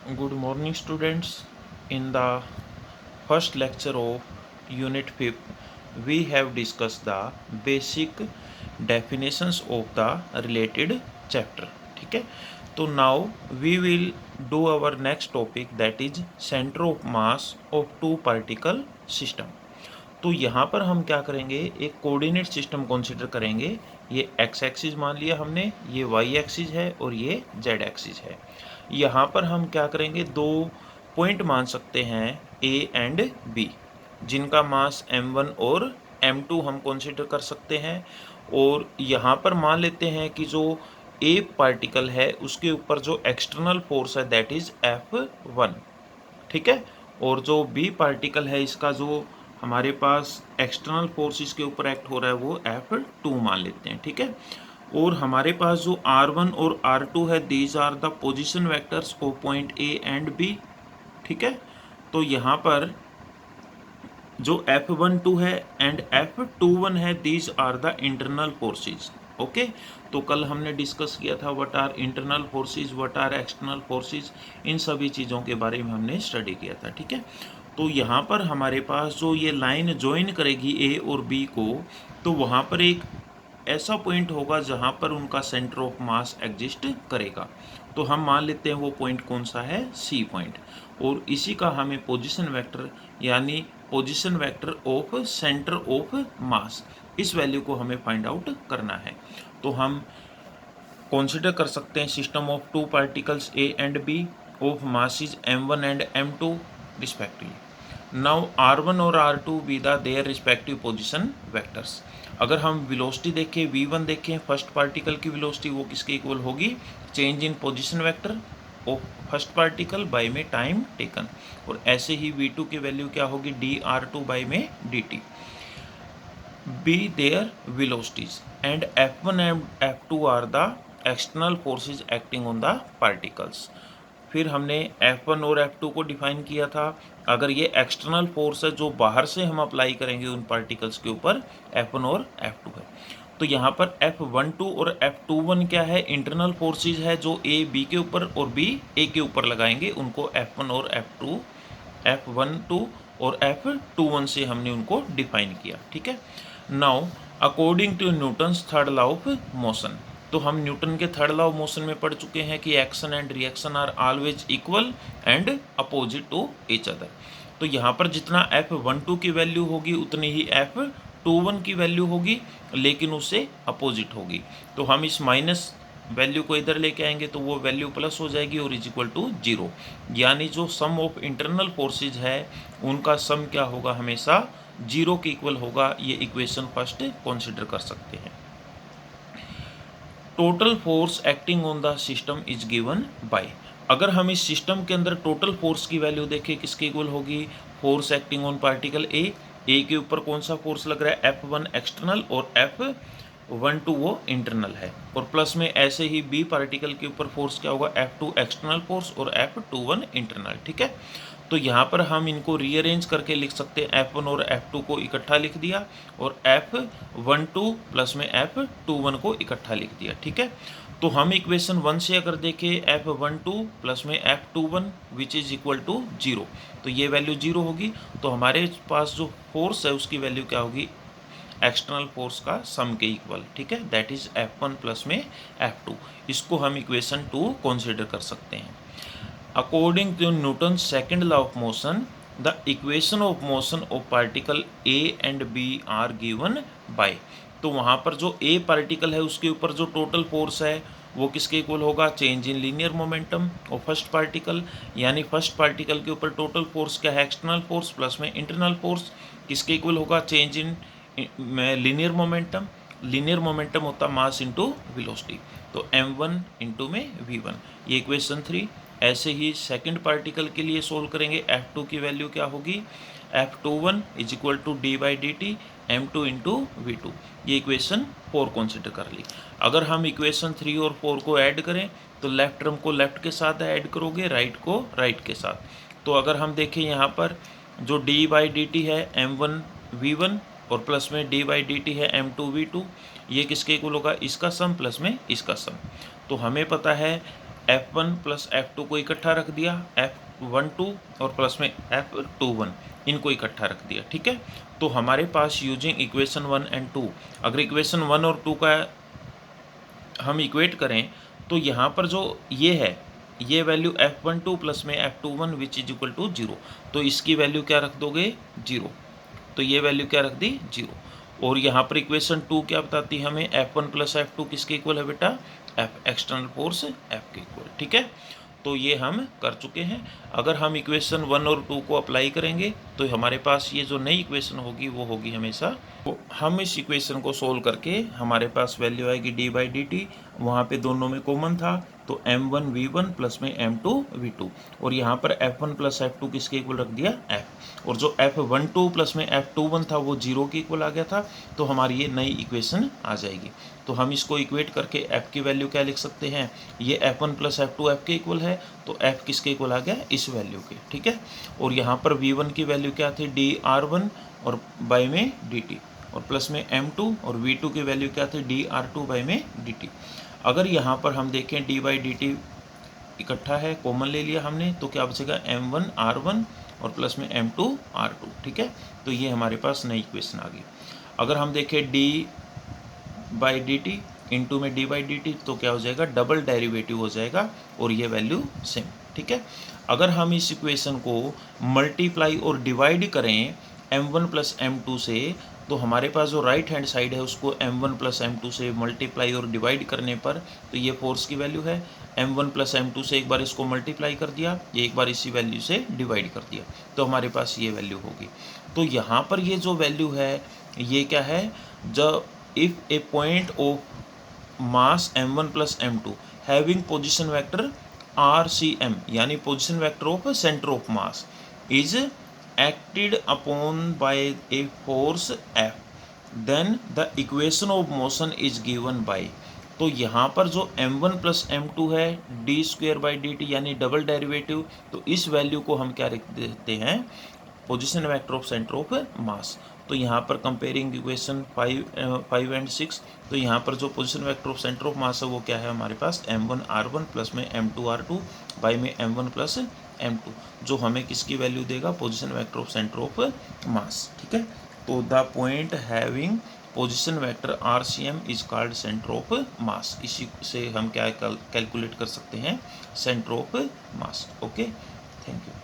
Good morning, students. In the first lecture of Unit 5, we have discussed the basic definitions of the related chapter. ठीक है, तो now we will do our next topic, that is center of mass of two particle system. तो यहाँ पर हम क्या करेंगे, एक कोऑर्डिनेट सिस्टम कंसीडर करेंगे। ये एक्स एक्सिस मान लिया हमने, ये वाई एक्सिस है और ये जेड एक्सिस है। यहाँ पर हम क्या करेंगे, दो पॉइंट मान सकते हैं ए एंड बी, जिनका मास m1 और m2 हम कंसीडर कर सकते हैं। और यहाँ पर मान लेते हैं कि जो ए पार्टिकल है उसके ऊपर जो एक्सटर्नल फोर्स है दैट इज F1, ठीक है। और जो बी पार्टिकल है इसका जो हमारे पास एक्सटर्नल फोर्स इसके ऊपर एक्ट हो रहा है वो F2 मान लेते हैं, ठीक है। और हमारे पास जो R1 और R2 है, these are the position vectors of point A and B, ठीक है। तो यहाँ पर जो F12 है एंड F21 है, these are the internal forces. Okay, तो कल हमने डिस्कस किया था what are internal forces, what are external forces, इन सभी चीज़ों के बारे में हमने स्टडी किया था, ठीक है। तो यहाँ पर हमारे पास जो ये लाइन ज्वाइन करेगी ए और बी को, तो वहाँ पर एक ऐसा पॉइंट होगा जहाँ पर उनका सेंटर ऑफ मास एग्जिस्ट करेगा। तो हम मान लेते हैं वो पॉइंट कौन सा है, सी पॉइंट। और इसी का हमें पोजीशन वेक्टर यानी position vector of centre of mass, इस वैल्यू को हमें फाइंड आउट करना है। तो हम कंसीडर कर सकते हैं system of two particles A and B of masses m1 and m2 respectively. Now r1 और r2 be the their respective position vectors. अगर हम वेलोसिटी देखें, v1 देखें, फर्स्ट पार्टिकल की वेलोसिटी वो किसके इक्वल होगी, change in position vector of first particle by में टाइम टेकन। और ऐसे ही v2 की वैल्यू क्या होगी, dr2 बाय में dt। be their velocities and F1 and F2 are the external forces acting on the particles। फिर हमने F1 और F2 को डिफाइन किया था। अगर ये एक्सटर्नल फोर्स है जो बाहर से हम अप्लाई करेंगे उन पार्टिकल्स के ऊपर, F1 और F2 है। तो यहाँ पर F12 और F21 क्या है, इंटरनल फोर्सेस है जो A B के ऊपर और B A के ऊपर लगाएंगे, उनको F1 और F2 F12 और F21 से हमने उनको डिफाइन किया, ठीक है। Now according to Newton's third law of motion, तो हम न्यूटन के थर्ड लॉ ऑफ मोशन में पढ़ चुके हैं कि action and reaction are always equal and opposite to each other. तो यहाँ पर जितना F12 की वैल्यू होगी उतनी ही F21 की वैल्यू होगी, लेकिन उससे अपोजिट होगी। तो हम इस माइनस वैल्यू को इधर लेके आएंगे तो वो वैल्यू प्लस हो जाएगी और इज इक्वल टू 0। यानी जो सम ऑफ इंटरनल फोर्सेज है उनका सम क्या होगा, हमेशा 0 के इक्वल होगा। ये इक्वेशन फर्स्ट कंसिडर कर सकते हैं। Total force acting on the system is given by. अगर हम इस सिस्टम के अंदर टोटल फोर्स की वैल्यू देखें किसके इक्वल होगी, force acting on particle A के ऊपर कौन सा फोर्स लग रहा है, F1 एक्सटर्नल और F12 वो इंटरनल है। और प्लस में ऐसे ही बी पार्टिकल के ऊपर फोर्स क्या होगा, F2 एक्सटर्नल फोर्स और F21 इंटरनल, ठीक है। तो यहाँ पर हम इनको रीअरेंज करके लिख सकते हैं, F1 और F2 को इकट्ठा लिख दिया और F12 प्लस में F21 को इकट्ठा लिख दिया, ठीक है। तो हम इक्वेशन 1 से अगर देखें F12 प्लस में F21 which is equal to 0, तो ये वैल्यू 0 होगी। तो हमारे पास जो फोर्स है उसकी वैल्यू क्या होगी, एक्सटर्नल फोर्स का सम के इक्वल, ठीक है, दैट इज F1 प्लस में F2। इसको हम इक्वेशन 2 कंसीडर कर सकते हैं। According to Newton second law of motion, the equation of motion of particle A and B are given by. तो वहाँ पर जो ए पार्टिकल है उसके ऊपर जो टोटल फोर्स है वो किसके इक्वल होगा, change in linear momentum of first particle. यानी फर्स्ट पार्टिकल के ऊपर टोटल फोर्स क्या है, एक्सटर्नल फोर्स प्लस में इंटरनल फोर्स, किसके इक्वल होगा, change in linear momentum. Linear momentum होता मास इंटू वेलोसिटी, तो m1 इंटू में v1, ये इक्वेशन 3। ऐसे ही सेकंड पार्टिकल के लिए सोल्व करेंगे, F2 की वैल्यू क्या होगी, F21 is equal to D by D T m2 into v2, ये इक्वेशन 4 कंसिडर कर ली। अगर हम इक्वेशन 3 और 4 को ऐड करें तो लेफ्ट टर्म को लेफ्ट के साथ ऐड करोगे, राइट को राइट के साथ। तो अगर हम देखें यहाँ पर जो डी बाई डी टी है m1 v1 और प्लस में डी बाई डी टी है m2 v2, ये किसके इक्वल होगा, इसका सम प्लस में इसका सम। तो हमें पता है F1 प्लस F2 को इकट्ठा रख दिया, F12 और प्लस में F21 इनको इकट्ठा रख दिया, ठीक है। तो हमारे पास यूजिंग इक्वेशन 1 एंड 2, अगर इक्वेशन 1 और 2 का हम इक्वेट करें तो यहाँ पर जो ये है, ये वैल्यू F12 प्लस में F21 which is equal to 0, तो इसकी वैल्यू क्या रख दोगे 0, तो ये वैल्यू क्या रख दी 0। और यहाँ पर इक्वेशन 2 क्या बताती है हमें, F1 प्लस F2 किसके इक्वल है बेटा, F एक्सटर्नल फोर्स F के इक्वल, ठीक है। तो ये हम कर चुके हैं। अगर हम इक्वेशन 1 और 2 को अप्लाई करेंगे तो हमारे पास ये जो नई इक्वेशन होगी वो होगी हमेशा, तो हम इस इक्वेशन को सोल्व करके हमारे पास वैल्यू आएगी d/dt, वहाँ पे दोनों में कॉमन था तो m1v1 प्लस में m2v2, और यहाँ पर f1 प्लस f2 किसके इक्वल रख दिया f, और जो f12 प्लस में f21 था वो 0 के इक्वल आ गया था, तो हमारी ये नई इक्वेशन आ जाएगी। तो हम इसको इक्वेट करके f की वैल्यू क्या लिख सकते हैं, ये f1 प्लस f2 f के इक्वल है, तो f किसके इक्वल आ गया, इस वैल्यू के, ठीक है। और यहाँ पर v1 की वैल्यू क्या थी, dr1 और बाई में dt, और प्लस में m2, और v2 की वैल्यू क्या थी, dr2 बाई में dt। अगर यहाँ पर हम देखें d/dt इकट्ठा है, कॉमन ले लिया हमने, तो क्या बचेगा m1 r1 और प्लस में m2 r2, ठीक है। तो ये हमारे पास नई इक्वेशन आ गई। अगर हम देखें d/dt इंटू में d/dt, तो क्या हो जाएगा, डबल डेरिवेटिव हो जाएगा और ये वैल्यू सेम, ठीक है। अगर हम इस इक्वेशन को मल्टीप्लाई और डिवाइड करें m1 प्लस m2 से, तो हमारे पास जो राइट हैंड साइड है उसको m1 प्लस m2 से मल्टीप्लाई और डिवाइड करने पर, तो ये फोर्स की वैल्यू है, m1 प्लस m2 से एक बार इसको मल्टीप्लाई कर दिया, ये एक बार इसी वैल्यू से डिवाइड कर दिया, तो हमारे पास ये वैल्यू होगी। तो यहाँ पर ये जो वैल्यू है ये क्या है, जब if A point of mass m1 plus m2 having position vector RCM, यानी position vector of centre of mass, is acted upon by a force F, then the equation of motion is given by, तो यहाँ पर जो m1 plus m2 है d/dt यानी double derivative, तो इस value को हम क्या लिख देते हैं, position vector of centre of mass. तो यहाँ पर कंपेयरिंग इक्वेशन 5 एंड 6, तो यहाँ पर जो position vector of centre of mass है वो क्या है हमारे पास, m1 r1 प्लस में m2 r2 बाई में m1 प्लस m2, जो हमें किसकी वैल्यू देगा, position vector of centre of mass, ठीक है। तो the point having position vector RCM is called centre of mass, इसी से हम क्या कैलकुलेट कर सकते हैं, centre of mass. Okay, thank you.